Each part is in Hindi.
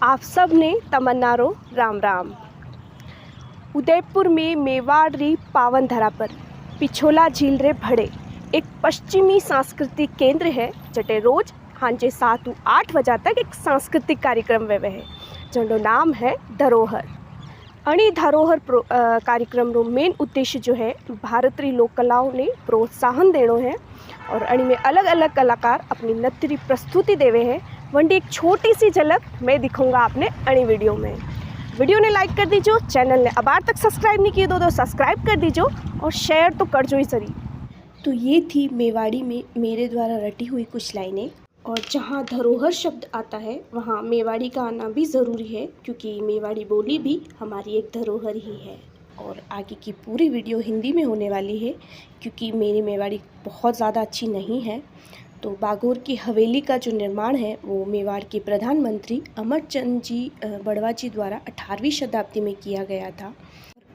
आप सब ने तमन्ना रो राम राम। उदयपुर में मेवाड़ री पावन धरा पर पिछोला झील रे भड़े एक पश्चिमी सांस्कृतिक केंद्र है जटे रोज हांजे 7 से 8 बजे तक एक सांस्कृतिक कार्यक्रम वेवे है जनो नाम है धरोहर। अणी धरोहर कार्यक्रम रो मेन उद्देश्य जो है भारत री लोक कलाओं ने प्रोत्साहन देनो है और अणी में अलग अलग कलाकार अपनी नृत्य री प्रस्तुति देवे है। वंडी एक छोटी सी झलक मैं दिखाऊंगा आपने अणी वीडियो में। वीडियो ने लाइक कर दीजिए, चैनल ने अबार तक सब्सक्राइब नहीं किए तो सब्सक्राइब कर दीजिए और शेयर तो कर जो ही सरी। तो ये थी मेवाड़ी में मेरे द्वारा रटी हुई कुछ लाइनें, और जहाँ धरोहर शब्द आता है वहाँ मेवाड़ी का आना भी ज़रूरी है क्योंकि मेवाड़ी बोली भी हमारी एक धरोहर ही है। और आगे की पूरी वीडियो हिंदी में होने वाली है क्योंकि मेरी मेवाड़ी बहुत ज़्यादा अच्छी नहीं है। तो बागोर की हवेली का जो निर्माण है वो मेवाड़ के प्रधानमंत्री अमरचंद जी बड़वा जी द्वारा 18वीं शताब्दी में किया गया था।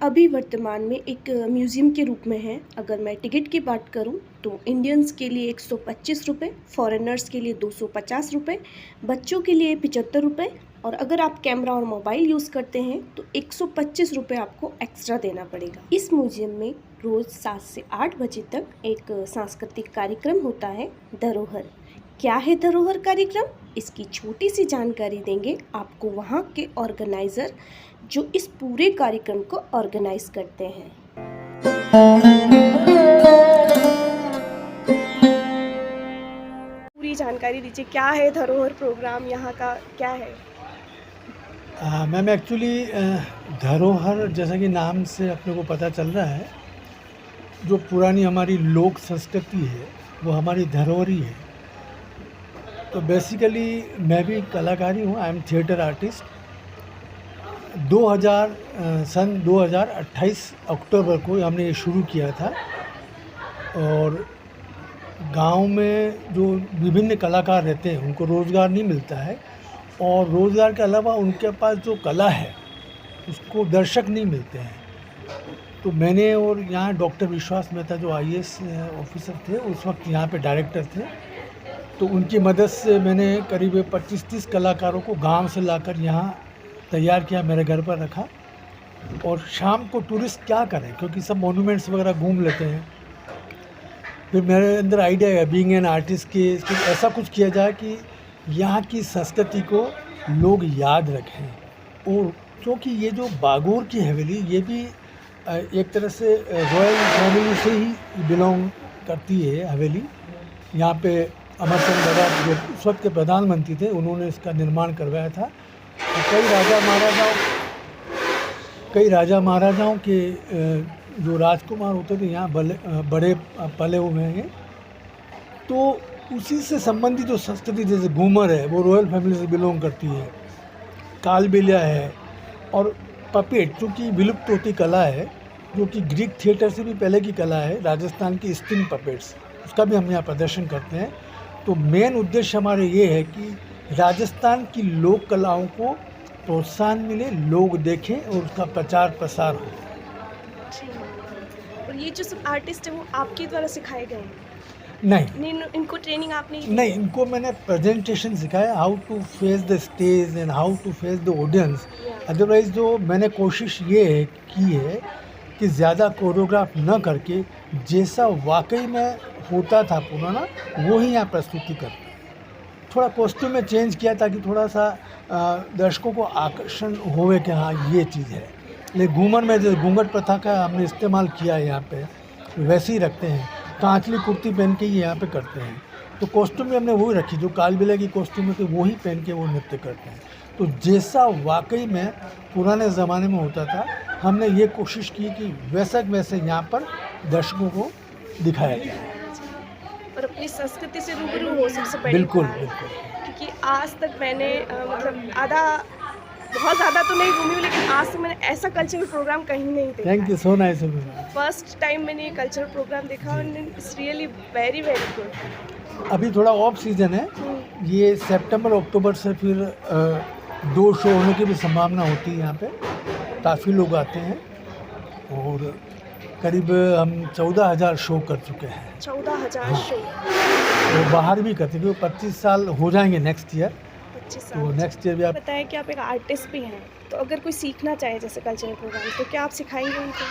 अभी वर्तमान में एक म्यूज़ियम के रूप में है। अगर मैं टिकट की बात करूं तो इंडियंस के लिए 125 रुपये, फॉरेनर्स के लिए 250 रुपये, बच्चों के लिए 75 रुपये, और अगर आप कैमरा और मोबाइल यूज़ करते हैं तो 125 रुपये आपको एक्स्ट्रा देना पड़ेगा। इस म्यूज़ियम में रोज़ 7 से 8 बजे तक एक सांस्कृतिक कार्यक्रम होता है धरोहर। क्या है धरोहर कार्यक्रम, इसकी छोटी सी जानकारी देंगे आपको वहाँ के ऑर्गेनाइज़र जो इस पूरे कार्यक्रम को ऑर्गेनाइज करते हैं। पूरी जानकारी दीजिए, क्या है धरोहर प्रोग्राम, यहाँ का क्या है? मैम एक्चुअली धरोहर जैसा कि नाम से अपने को पता चल रहा है, जो पुरानी हमारी लोक संस्कृति है वो हमारी धरोहर ही है। तो बेसिकली मैं भी कलाकार ही हूँ, आई एम थिएटर आर्टिस्ट। सन 2028 अक्टूबर को हमने ये शुरू किया था और गांव में जो विभिन्न कलाकार रहते हैं उनको रोज़गार नहीं मिलता है और रोज़गार के अलावा उनके पास जो कला है उसको दर्शक नहीं मिलते हैं। तो मैंने और यहाँ डॉक्टर विश्वास मेहता जो IAS ऑफिसर थे उस वक्त यहाँ पे डायरेक्टर थे, तो उनकी मदद से मैंने करीब 25-30 कलाकारों को गांव से लाकर यहाँ तैयार किया, मेरे घर पर रखा। और शाम को टूरिस्ट क्या करें क्योंकि सब मॉन्यूमेंट्स वगैरह घूम लेते हैं। फिर मेरे अंदर आइडिया है बीइंग एन आर्टिस्ट कि ऐसा कुछ किया जाए कि यहाँ की संस्कृति को लोग याद रखें। और क्योंकि ये जो बागोर की हवेली ये भी एक तरह से रॉयल फैमिली से ही बिलोंग करती है हवेली। यहाँ पे अमरचंद बड़ा जो उस वक्त के प्रधानमंत्री थे उन्होंने इसका निर्माण करवाया था। और कई राजा महाराजाओं के जो राजकुमार होते थे यहाँ बड़े पले हुए हैं। तो उसी से संबंधित जो संस्कृति जैसे घूमर है वो रॉयल फैमिली से बिलोंग करती है, कालबेलिया है और पपेट जो कि विलुप्त होती कला है, जो कि ग्रीक थिएटर से भी पहले की कला है, राजस्थान की स्टिंग पपेट्स, उसका भी हम यहाँ प्रदर्शन करते हैं। तो मेन उद्देश्य हमारे ये है कि राजस्थान की लोक कलाओं को प्रोत्साहन मिले, लोग देखें और उसका प्रचार प्रसार हो। और ये जो सब आर्टिस्ट हैं वो आपके द्वारा सिखाए गए हैं? नहीं, इनको ट्रेनिंग आपने नहीं, इनको मैंने प्रेजेंटेशन सिखाया, how to face the stage and how to face the audience. Otherwise जो मैंने कोशिश ये की है कि ज़्यादा कोरियोग्राफ न करके जैसा वाकई में होता था पुराना वो ही यहाँ प्रस्तुति करते हैं। थोड़ा कॉस्ट्यूम में चेंज किया ताकि थोड़ा सा दर्शकों को आकर्षण होवे कि हाँ ये चीज़ है। लेकिन घूमर में जो घूंघट प्रथा का हमने इस्तेमाल किया है यहाँ पे वैसे ही रखते हैं, कांचली कुर्ती पहन के ही यहाँ पे करते हैं। तो कॉस्ट्यूम भी हमने वही रखी, जो कालबेलिया की कॉस्ट्यूम है तो वही पहन के वो नृत्य करते हैं। तो जैसा वाकई में पुराने ज़माने में होता था, हमने ये कोशिश की कि वैसा वैसे यहाँ पर दर्शकों को दिखाया जाए। और अपनी संस्कृति से रूबरू हो सबसे बड़ी बिल्कुल बात। बिल्कुल। क्योंकि आज तक मैंने मतलब बहुत ज़्यादा तो नहीं घूमी हूँ, लेकिन आज तक मैंने ऐसा कल्चरल प्रोग्राम कहीं नहीं देखा। Thank you so nice. First time मैंने ये कल्चरल प्रोग्राम देखा और it's really very very good. अभी थोड़ा ऑफ सीज़न है, ये सितंबर अक्टूबर से फिर 2 शो होने की भी संभावना होती है। यहाँ पे काफ़ी लोग आते हैं और करीब हम 14,000 शो कर चुके हैं। 14,000 शो। वो बाहर भी करते हैं, क्योंकि 25 साल हो जाएंगे नेक्स्ट ईयर, 25 तो साल। नेक्स्ट ईयर भी आप बताया कि आप एक आर्टिस्ट भी हैं, तो अगर कोई सीखना चाहे जैसे कल्चरल प्रोग्राम, तो क्या आप सिखाएंगे उनको?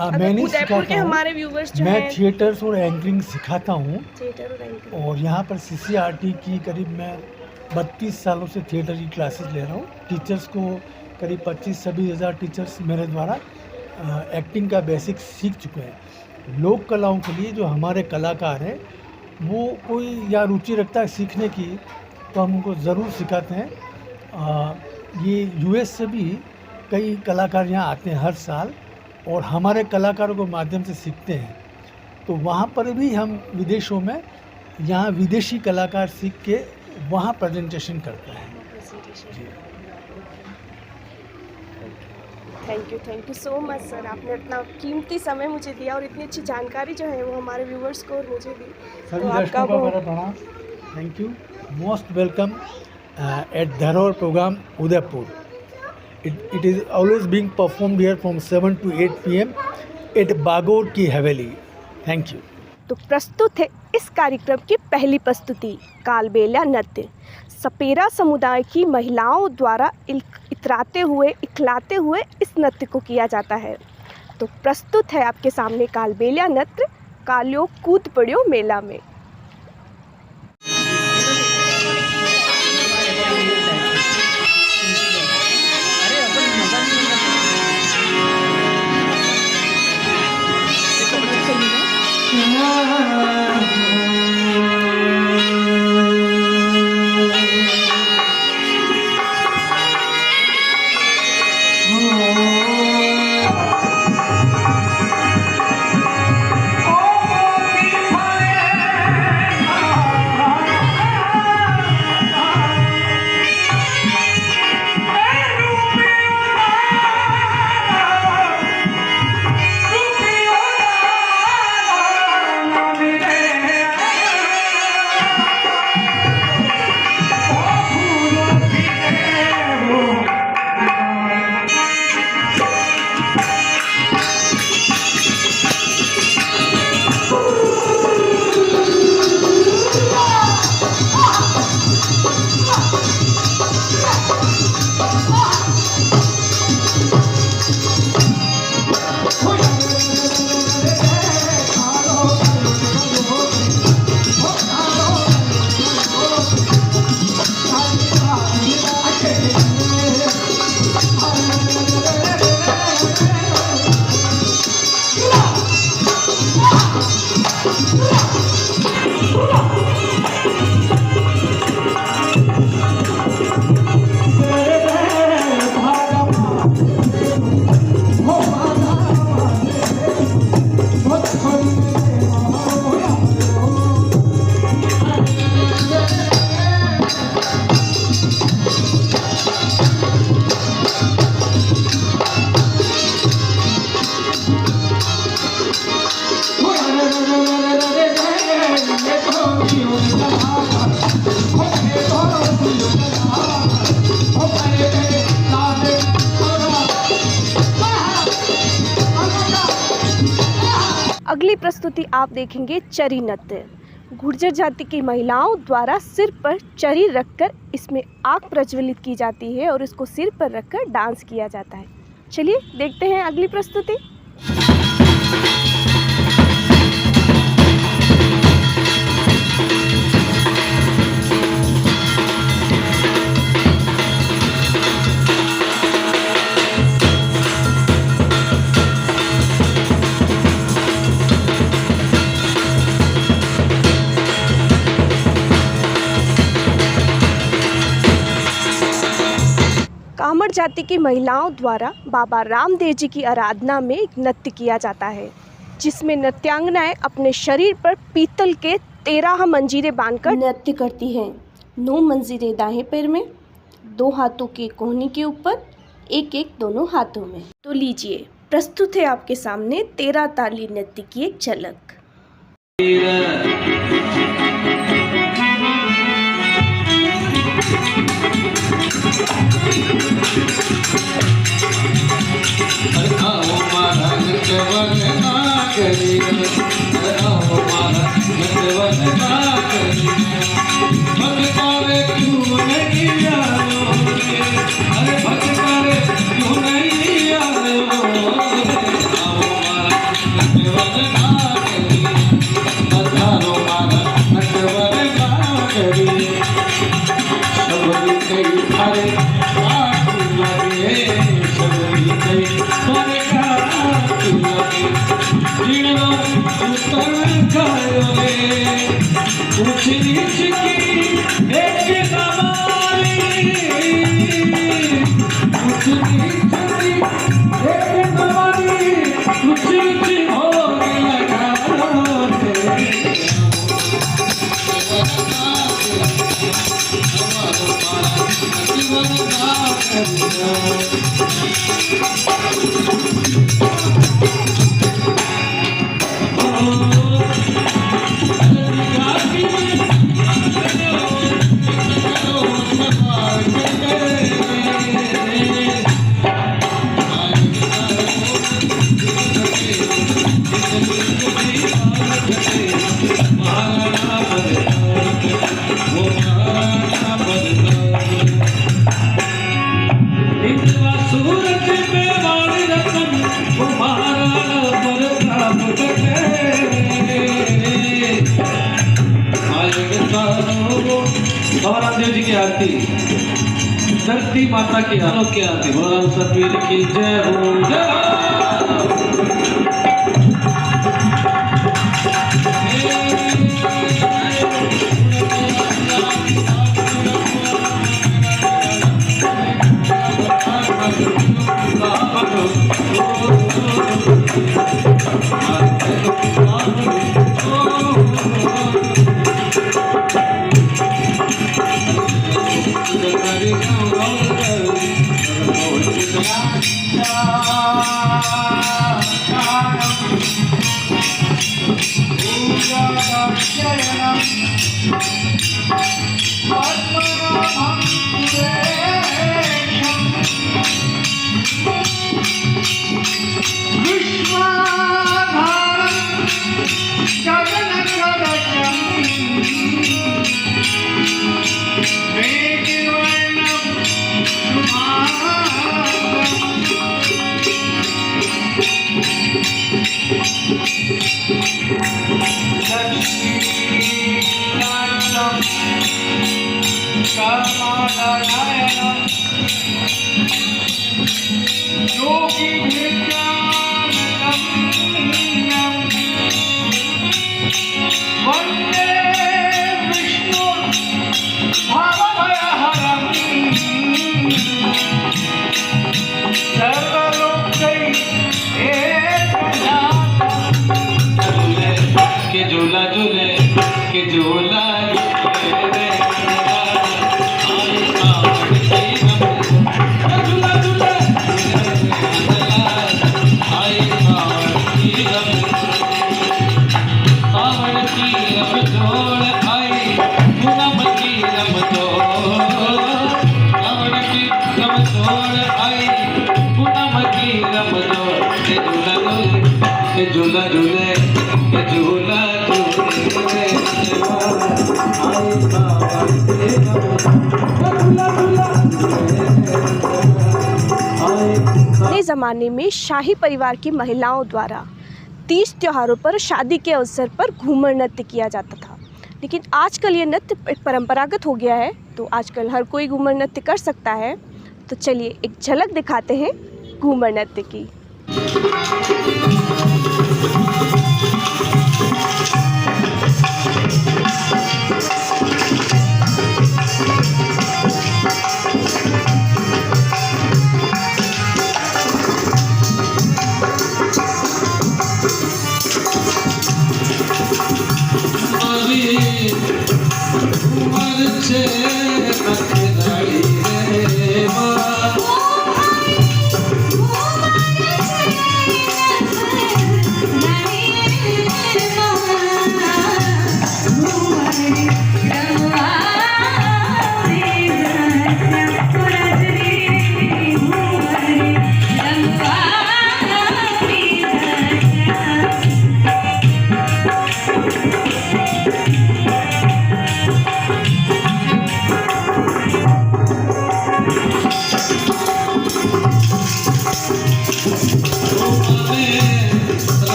मैं अगर नहीं उदयपुर के सिखाता हूँ, हमारे व्यूवर्स जो मैं हैं थिएटर्स और एंकरिंग सिखाता हूँ। थिएटर और एंकरिंग। और यहाँ पर CCRT की करीब मैं 32 सालों से थिएटर की क्लासेस ले रहा हूँ। टीचर्स को करीब 25-26 हज़ार टीचर्स मेरे द्वारा एक्टिंग का बेसिक सीख चुके हैं। लोक कलाओं के लिए जो हमारे कलाकार हैं, वो कोई या रुचि रखता है सीखने की, तो हम उनको ज़रूर सिखाते हैं। ये US से भी कई कलाकार यहाँ आते हैं हर साल और हमारे कलाकारों के माध्यम से सीखते हैं। तो वहाँ पर भी हम विदेशों में यहाँ विदेशी कलाकार सीख के वहाँ प्रेजेंटेशन करते हैं। Thank you so much sir, आपने इतना कीमती समय मुझे दिया और इतनी अच्छी जानकारी जो है वो हमारे व्यूवर्स को और मुझे दी। सभी तो दर्शकों का मेरा प्रणाम। Thank you. Most welcome at Dharohar program Udaipur. It is always being performed here from 7 to 8 PM at Bagor की हवेली। Thank you. तो प्रस्तुत है इस कार्यक्रम की पहली प्रस्तुति कालबेलिया नृत्य। सपेरा समुदाय की महिलाओं द्वारा इखलाते हुए इस नृत्य को किया जाता है। तो प्रस्तुत है आपके सामने कालबेलिया नृत्य कालियो कूद पड़ियो मेला में। अगली प्रस्तुति आप देखेंगे चरी नृत्य। गुर्जर जाति की महिलाओं द्वारा सिर पर चरी रखकर इसमें आग प्रज्वलित की जाती है और इसको सिर पर रखकर डांस किया जाता है। चलिए देखते हैं अगली प्रस्तुति। जाति की महिलाओं द्वारा बाबा रामदेव जी की आराधना में एक नृत्य किया जाता है, जिसमें नृत्यांगनाएं अपने शरीर पर पीतल के 13 मंजीरे बांधकर नृत्य करती हैं। 9 मंजीरे दाहिने पैर में, 2 हाथों के कोहनी के ऊपर, एक दोनों हाथों में। तो लीजिए, प्रस्तुत है आपके सामने 13 ताली नृत्य की एक झलक। बाबा रामदेव जी की आरती, धरती माता की आरती, बोला सतवीर की जय हो, जय हो। नए ज़माने में शाही परिवार की महिलाओं द्वारा तीज त्योहारों पर शादी के अवसर पर घूमर नृत्य किया जाता था, लेकिन आजकल ये नृत्य परंपरागत हो गया है। तो आजकल हर कोई घूमर नृत्य कर सकता है। तो चलिए एक झलक दिखाते हैं घूमर नृत्य की।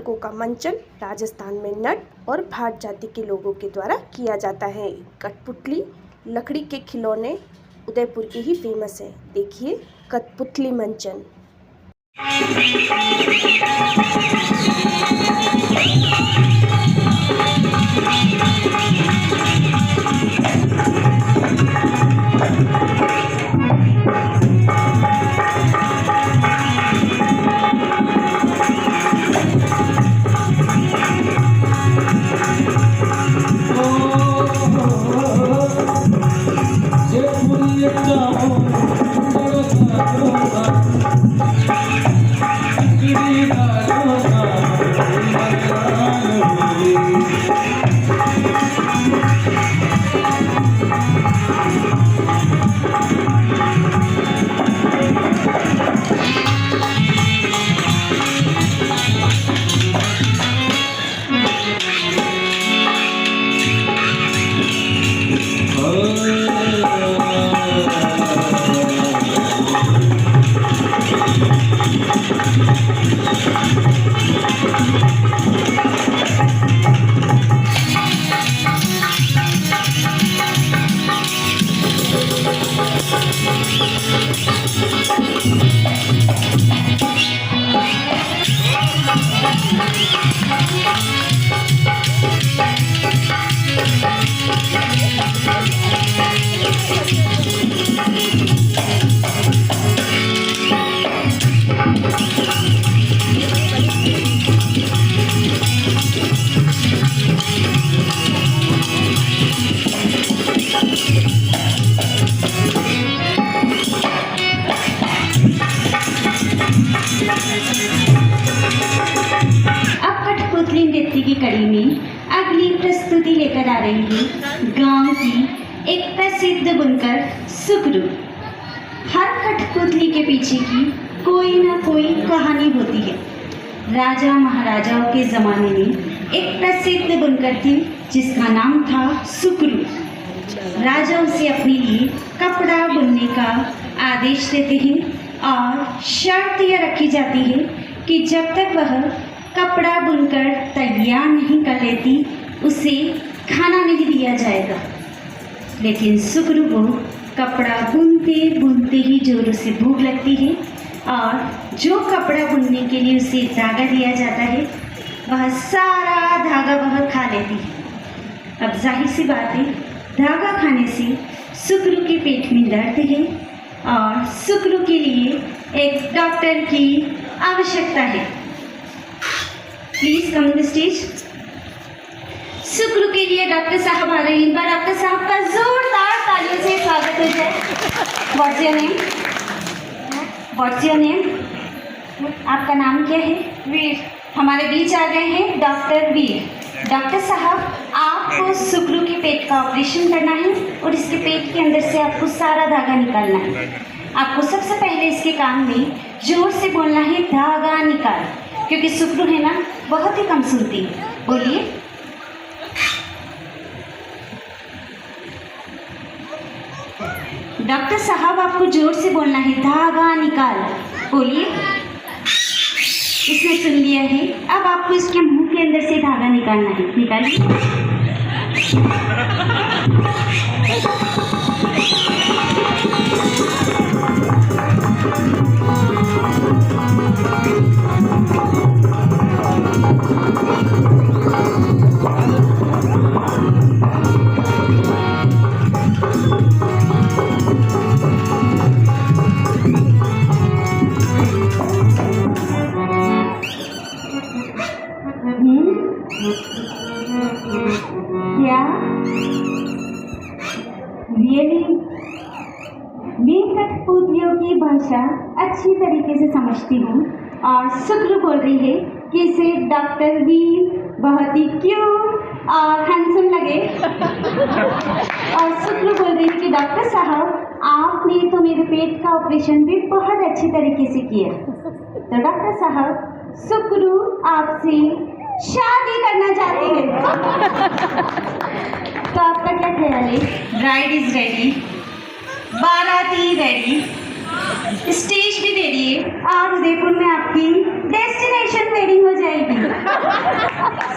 नाटकों का मंचन राजस्थान में नट और भाट जाति के लोगों के द्वारा किया जाता है। कठपुतली लकड़ी के खिलौने उदयपुर के ही फेमस है। देखिए कठपुतली मंचन। कठपुतली नृत्य की कड़ी में अगली प्रस्तुति लेकर आ रही है गांव की एक प्रसिद्ध बुनकर सुकरू। हर कठपुतली के पीछे की कोई ना कोई कहानी होती है। राजा महाराजाओं के ज़माने में एक प्रसिद्ध बुनकर थी जिसका नाम था सुकरू। राजा उसे अपने लिए कपड़ा बुनने का आदेश देते हैं और शर्त यह रखी जाती है कि जब तक वह कपड़ा बुनकर तैयार नहीं कर लेती उसे खाना नहीं दिया जाएगा। लेकिन सुकरू को कपड़ा बुनते बुनते ही जोरों से भूख लगती है और जो कपड़ा बुनने के लिए उसे धागा दिया जाता है वह सारा धागा वह खा लेती है। अब जाहिर सी बात है, धागा खाने से सुकरू के पेट में दर्द है और सुकरू के लिए एक डॉक्टर की आवश्यकता है। Please come the stage. सुकरू के लिए डॉक्टर साहब आ रहे हैं। डॉक्टर साहब का जोरदार तालियों से स्वागत हो जाए। What's your name? What's your name? आपका नाम क्या है? वीर। हमारे बीच आ गए हैं डॉक्टर वीर। डॉक्टर साहब, आपको सुकरू के पेट का ऑपरेशन करना है और इसके पेट के अंदर से आपको सारा धागा निकालना है। आपको सबसे पहले इसके कान में जोर से बोलना है धागा निकाल, क्योंकि सुकरू है ना बहुत ही कम सुनती है। बोलिए। डॉक्टर साहब, आपको जोर से बोलना है धागा निकाल। बोलिए। इसने सुन लिया है। अब आपको इसके मुंह के अंदर से धागा निकालना है। निकालिए। क्या रियली? मैं कठपुतलियों की भाषा अच्छी तरीके से समझती हूँ और सुकरू बोल रही है कि इसे डॉक्टर वीर बहुत ही क्यूट और हैंडसम लगे। और सुकरू बोल रही है कि डॉक्टर साहब, आपने तो मेरे पेट का ऑपरेशन भी बहुत अच्छी तरीके से किया। तो डॉक्टर साहब, सुकरू आपसे शादी करना चाहती है। तो आपका क्या ख्याल है? ब्राइड इज रेडी, बाराती रेडी, स्टेज भी रेडी है और उदयपुर में आपकी डेस्टिनेशन वेडिंग हो जाएगी।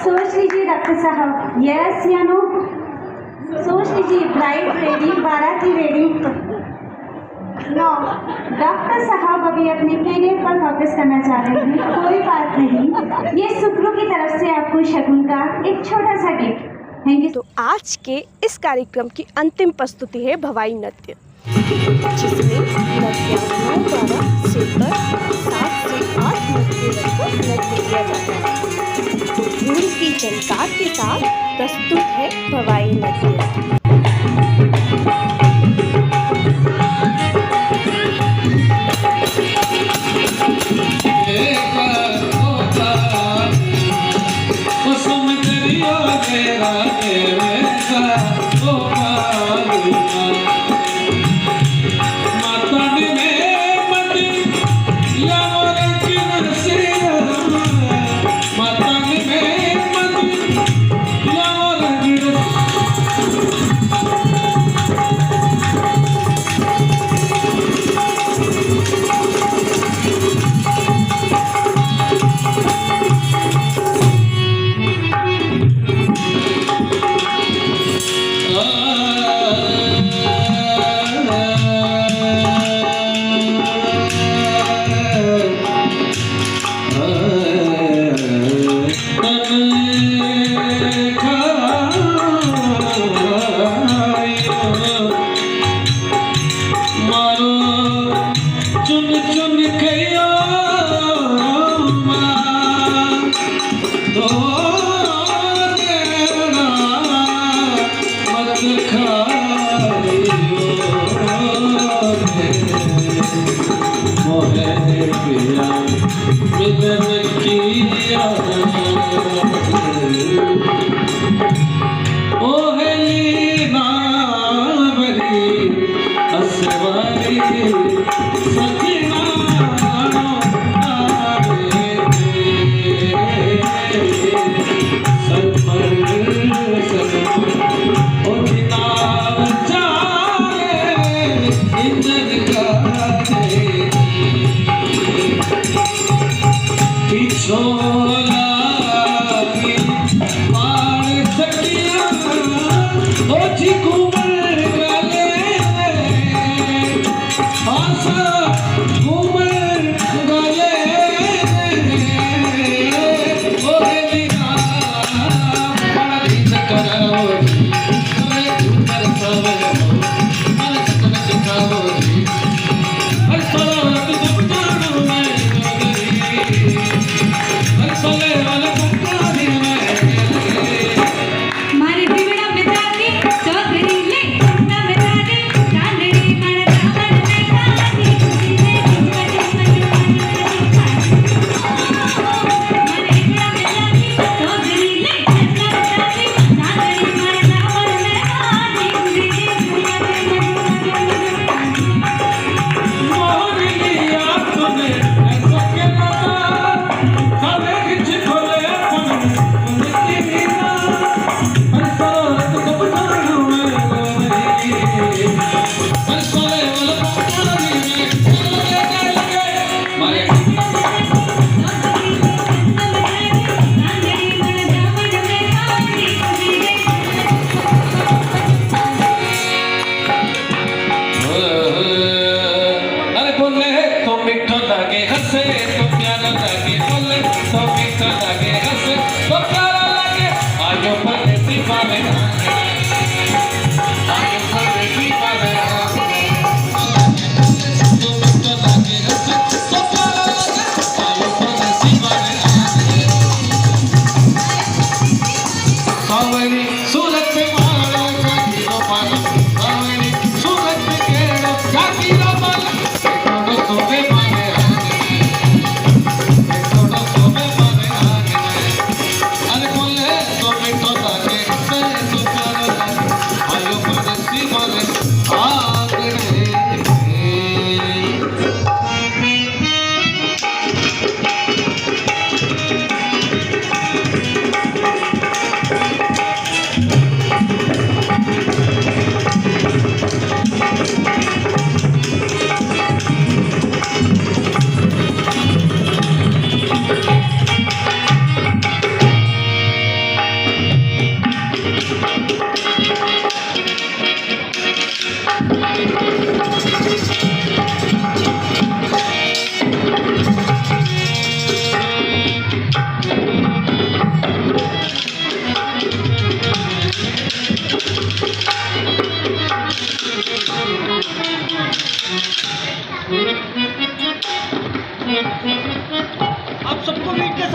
सोच लीजिए डॉक्टर साहब, यस या नो? सोच लीजिए, ब्राइड रेडी, बाराती रेडी। नो डॉक्टर साहब अभी अपने करियर पर फोकस करना चाह रहे हैं। कोई बात नहीं, ये सुखरू की तरफ से आपको शगुन का एक छोटा सा गिफ्ट। Thank you. तो आज के इस कार्यक्रम की अंतिम प्रस्तुति है भवाई नृत्य, जिसमें नृत्यांगनाओं द्वारा सुनकर 7 से 8 नृत्य किया जाता है। तो धूम की झनकार के साथ प्रस्तुत है भवाई नृत्य।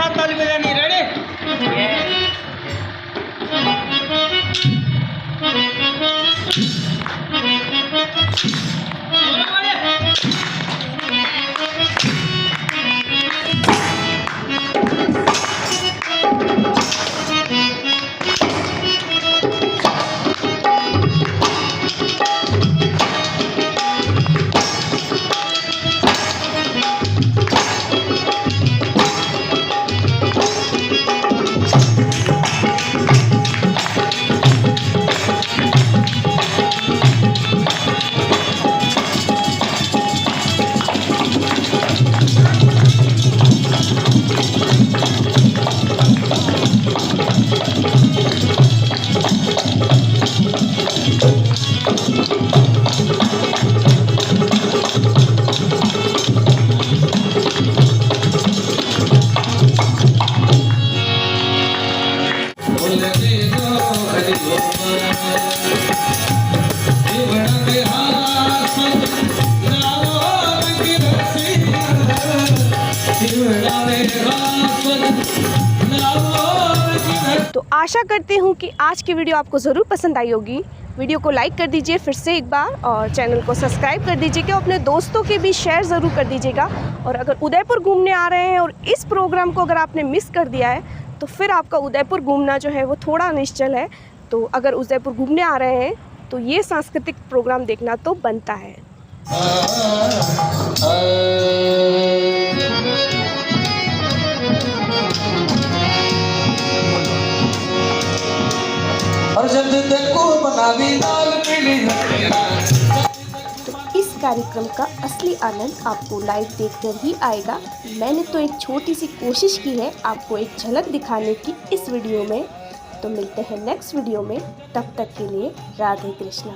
साथ ताली बजानी। रेडी? तो आशा करती हूँ कि आज की वीडियो आपको ज़रूर पसंद आई होगी। वीडियो को लाइक कर दीजिए फिर से एक बार, और चैनल को सब्सक्राइब कर दीजिएगा। अपने दोस्तों के भी शेयर ज़रूर कर दीजिएगा। और अगर उदयपुर घूमने आ रहे हैं और इस प्रोग्राम को अगर आपने मिस कर दिया है तो फिर आपका उदयपुर घूमना जो है वो थोड़ा निश्चल है। तो अगर उदयपुर घूमने आ रहे हैं तो ये सांस्कृतिक प्रोग्राम देखना तो बनता है। और जब देखो बनावी लाल पीली तो इस कार्यक्रम का असली आनंद आपको लाइव देखकर ही आएगा। मैंने तो एक छोटी सी कोशिश की है आपको एक झलक दिखाने की इस वीडियो में। तो मिलते हैं नेक्स्ट वीडियो में, तब तक के लिए राधे कृष्णा।